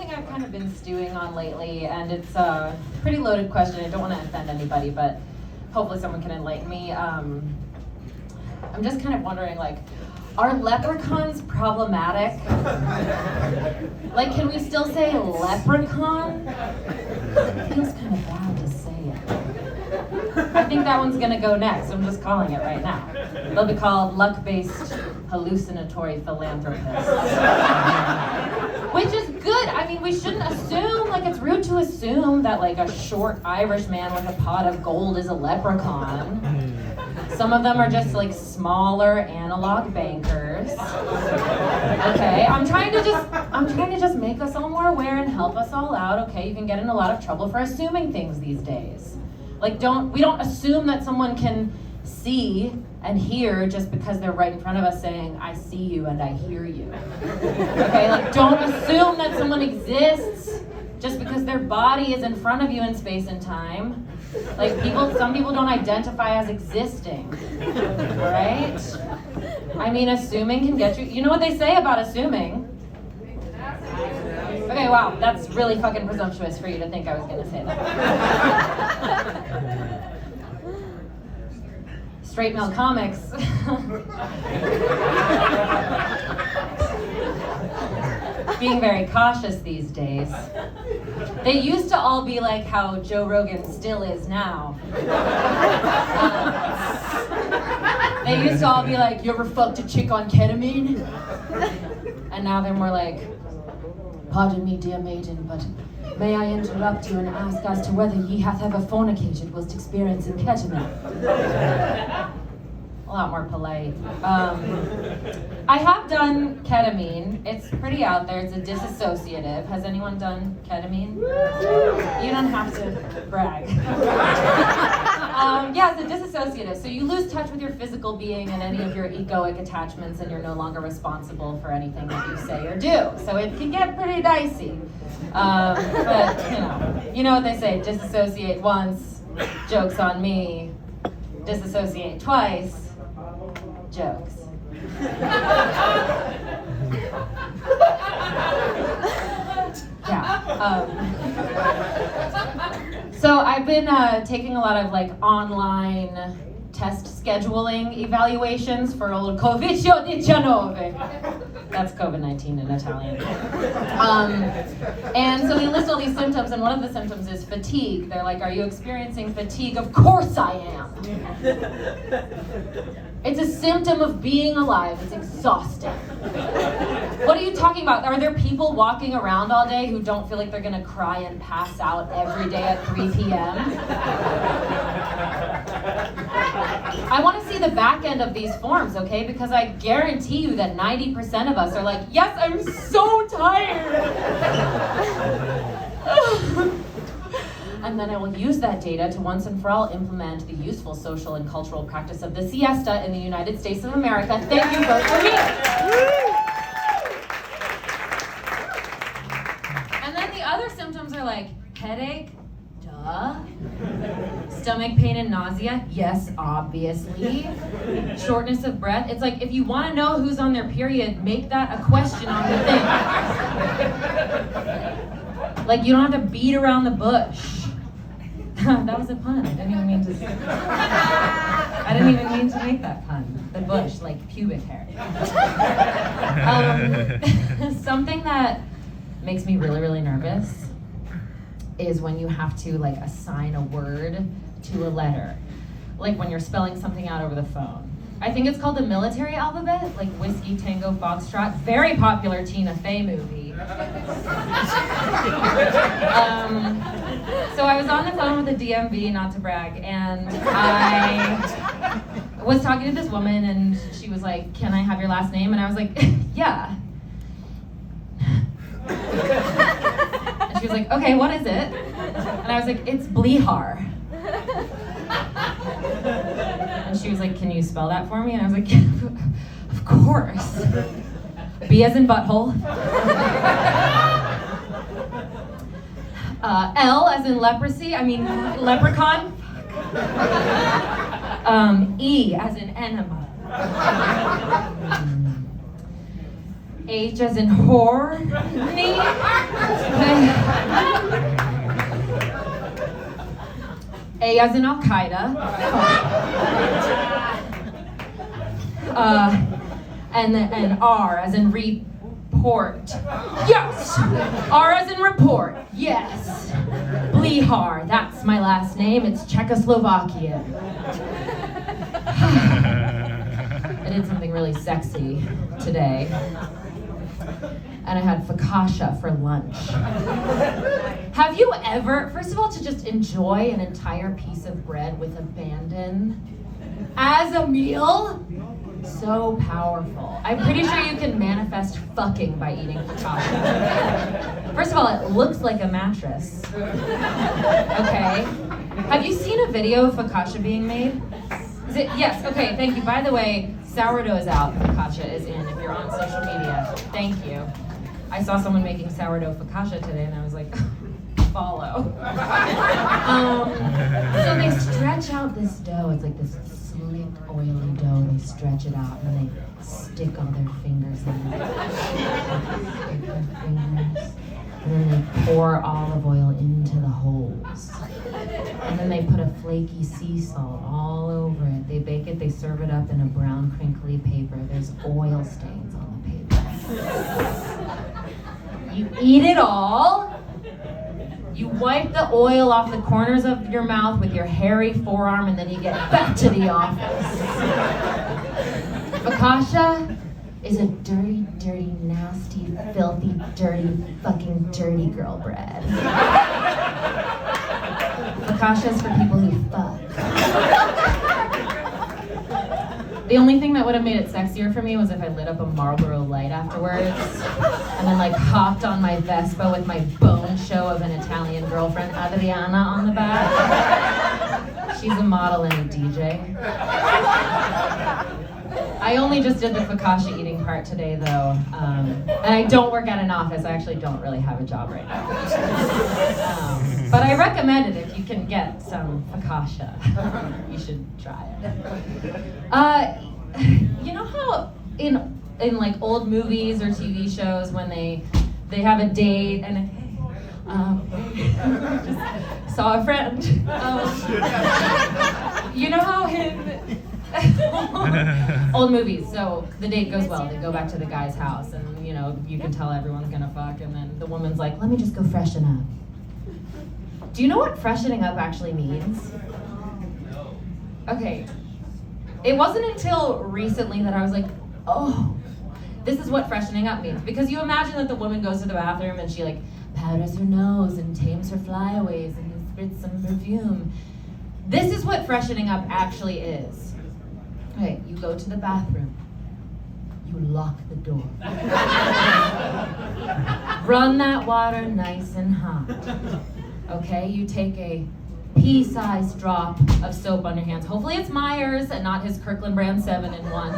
something I've kind of been stewing on lately, and it's a pretty loaded question. I don't want to offend anybody, but hopefully someone can enlighten me. I'm just kind of wondering, like, are leprechauns problematic? Like, can we still say leprechaun? It feels kind of bad to say it. I think that one's gonna go next. I'm just calling it right now. They'll be called luck-based hallucinatory philanthropists. Which is good. I mean, we shouldn't assume, like, it's rude to assume that, like, a short Irish man with a pot of gold is a leprechaun. Some of them are just, like, smaller analog bankers. Okay, I'm trying to just make us all more aware and help us all out. Okay, you can get in a lot of trouble for assuming things these days. Like, we don't assume that someone can see and hear just because they're right in front of us saying, I see you and I hear you. Okay, like, don't assume that someone exists just because their body is in front of you in space and time. Like, some people don't identify as existing, right? I mean, assuming can get you know what they say about assuming? Okay, wow, that's really fucking presumptuous for you to think I was gonna say that. Straight male comics. Being very cautious these days. They used to all be like how Joe Rogan still is now. They used to all be like, you ever fucked a chick on ketamine? And now they're more like, pardon me, dear maiden, but may I interrupt you and ask as to whether ye hath ever fornicated whilst experiencing ketamine? A lot more polite. I have done ketamine. It's pretty out there. It's a disassociative. Has anyone done ketamine? You don't have to brag. Yeah, it's a disassociative. So you lose touch with your physical being and any of your egoic attachments, and you're no longer responsible for anything that you say or do. So it can get pretty dicey. But you know what they say, disassociate once, joke's on me. Disassociate twice, jokes. So I've been taking a lot of, like, online test scheduling evaluations for old Covid-19. That's COVID-19 in Italian. And so they list all these symptoms, and one of the symptoms is fatigue. They're like, are you experiencing fatigue? Of course I am. It's a symptom of being alive. It's exhausting. What are you talking about? Are there people walking around all day who don't feel like they're gonna cry and pass out every day at 3 p.m.? I want to see the back end of these forms, okay? Because I guarantee you that 90% of us are like, yes, I'm so tired. And then I will use that data to once and for all implement the useful social and cultural practice of the siesta in the United States of America. Thank you, vote for me. And then the other symptoms are like headache, duh. Stomach pain and nausea, yes, obviously. Shortness of breath. It's like, if you want to know who's on their period, make that a question on the thing. Like, you don't have to beat around the bush. That was a pun. I didn't even mean to make that pun. The bush, like pubic hair. Something that makes me really, really nervous is when you have to, like, assign a word to a letter. Like when you're spelling something out over the phone. I think it's called the military alphabet, like Whiskey, Tango, Foxtrot. Very popular Tina Fey movie. So I was on the phone with the DMV, not to brag, and I was talking to this woman, and she was like, can I have your last name? And I was like, yeah. And she was like, okay, what is it? And I was like, it's Blihar. And she was like, can you spell that for me? And I was like, of course. B as in butthole. L as in leprosy, leprechaun. E as in enema. H as in whore. A as in Al-Qaeda. And R as in report. Yes! R as in report. Yes. Blihar, that's my last name. It's Czechoslovakian. I did something really sexy today. And I had focaccia for lunch. Have you ever, first of all, to just enjoy an entire piece of bread with abandon as a meal? So powerful. I'm pretty sure you can manifest fucking by eating focaccia. First of all, it looks like a mattress. Okay? Have you seen a video of focaccia being made? Is it? Yes, okay, thank you. By the way, sourdough is out, focaccia is in if you're on social media. Thank you. I saw someone making sourdough focaccia today and I was like, follow. So they stretch out this dough. It's like this slick, oily dough. They stretch it out and then they stick all their fingers in it. Stick their fingers. And then they pour olive oil into the holes. And then they put a flaky sea salt all over it. They bake it, they serve it up in a brown, crinkly paper. There's oil stains on the paper. You eat it all. You wipe the oil off the corners of your mouth with your hairy forearm, and then you get back to the office. Focaccia is a dirty, dirty, nasty, filthy, dirty, fucking dirty girl bread. Focaccia is for people who fuck. The only thing that would have made it sexier for me was if I lit up a Marlboro Light afterwards, and then like hopped on my Vespa with my bone show of an Italian girlfriend, Adriana, on the back. She's a model and a DJ. I only just did the focaccia eating part today though, and I don't work at an office. I actually don't really have a job right now. But I recommend it if you can get some focaccia. You should try it. You know how in like old movies or TV shows when they have a date and just saw a friend. You know how in old movies, so the date goes well, they go back to the guy's house and you know, you can tell everyone's gonna fuck and then the woman's like, let me just go freshen up. Do you know what freshening up actually means? Okay, it wasn't until recently that I was like, oh, this is what freshening up means. Because you imagine that the woman goes to the bathroom and she like powders her nose and tames her flyaways and spits some perfume. This is what freshening up actually is. Okay, you go to the bathroom. You lock the door. Run that water nice and hot. Okay, you take a pea-sized drop of soap on your hands. Hopefully it's Myers and not his Kirkland brand 7-in-1.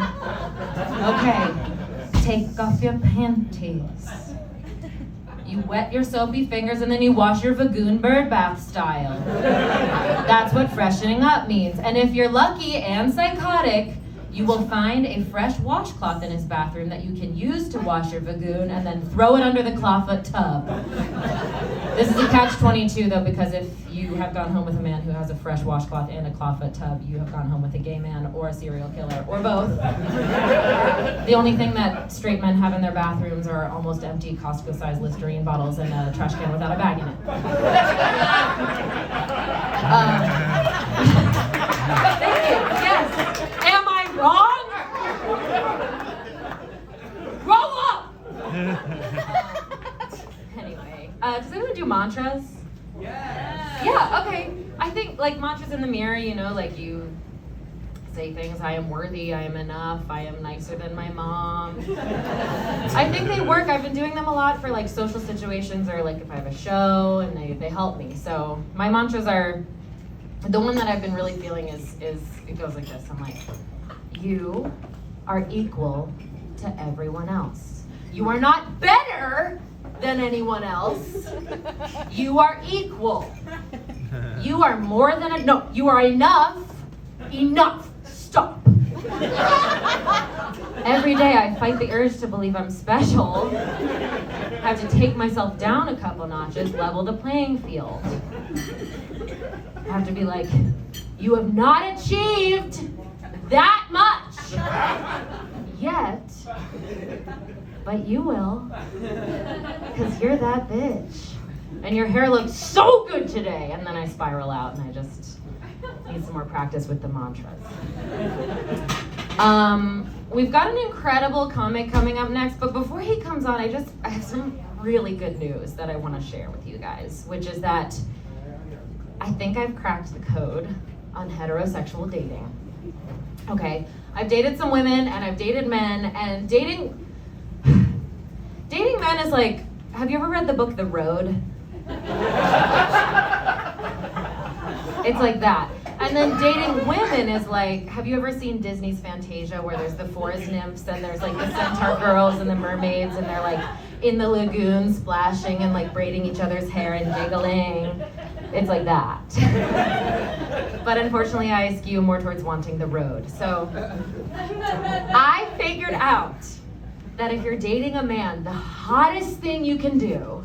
Okay, take off your panties. You wet your soapy fingers and then you wash your Vagoon bird bath style. That's what freshening up means. And if you're lucky and psychotic, you will find a fresh washcloth in his bathroom that you can use to wash your Vagoon and then throw it under the clawfoot tub. This is a catch-22 though, because if you have gone home with a man who has a fresh washcloth and a clawfoot tub, you have gone home with a gay man or a serial killer, or both. The only thing that straight men have in their bathrooms are almost empty Costco-sized Listerine bottles and a trash can without a bag in it. Thank you, yes. Am I wrong? Grow up! Anyway, does anyone do mantras? Yes. Yeah, okay. I think like mantras in the mirror, you know, like you say things, I am worthy, I am enough, I am nicer than my mom. I think they work. I've been doing them a lot for like social situations or like if I have a show and they help me. So my mantras are, the one that I've been really feeling is it goes like this. I'm like, you are equal to everyone else. You are not better than anyone else. You are equal. You are more than no, you are enough. Enough. Stop. Every day I fight the urge to believe I'm special. I have to take myself down a couple notches, level the playing field. I have to be like, you have not achieved that much yet, but you will, because you're that bitch. And your hair looks so good today. And then I spiral out and I just need some more practice with the mantras. We've got an incredible comic coming up next, but before he comes on, I have some really good news that I want to share with you guys, which is that I think I've cracked the code on heterosexual dating. Okay, I've dated some women and I've dated men, and dating men is like, have you ever read the book The Road? It's like that. And then dating women is like, have you ever seen Disney's Fantasia where there's the forest nymphs and there's like the centaur girls and the mermaids and they're like in the lagoon splashing and like braiding each other's hair and giggling? It's like that. But unfortunately I skew more towards wanting the road. So I figured out that if you're dating a man, the hottest thing you can do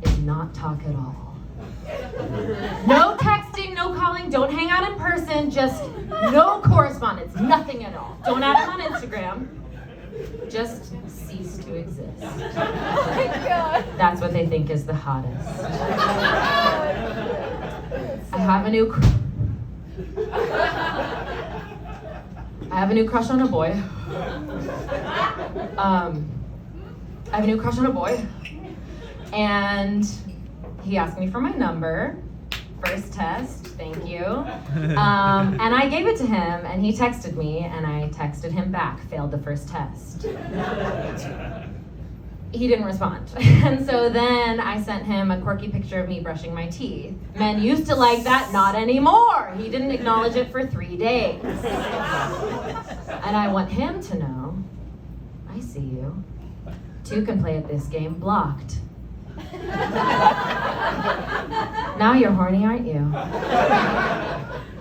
is not talk at all. No texting, no calling, don't hang out in person, just no correspondence, nothing at all. Don't add him on Instagram. Just cease to exist. Oh my God. That's what they think is the hottest. I have a new crush on a boy. And he asked me for my number. First test, thank you. And I gave it to him, and he texted me, and I texted him back, failed the first test. He didn't respond. And so then I sent him a quirky picture of me brushing my teeth. Men used to like that, not anymore. He didn't acknowledge it for 3 days. And I want him to know, I see you. Two can play at this game, blocked. Now you're horny, aren't you?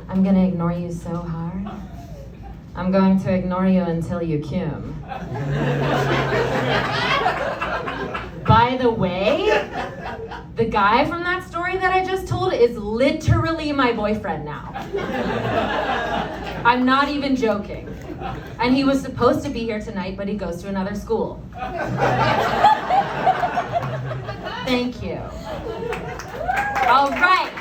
I'm gonna ignore you so hard. I'm going to ignore you until you cum. By the way, the guy from that story that I just told is literally my boyfriend now. I'm not even joking. And he was supposed to be here tonight, but he goes to another school. Thank you. All right.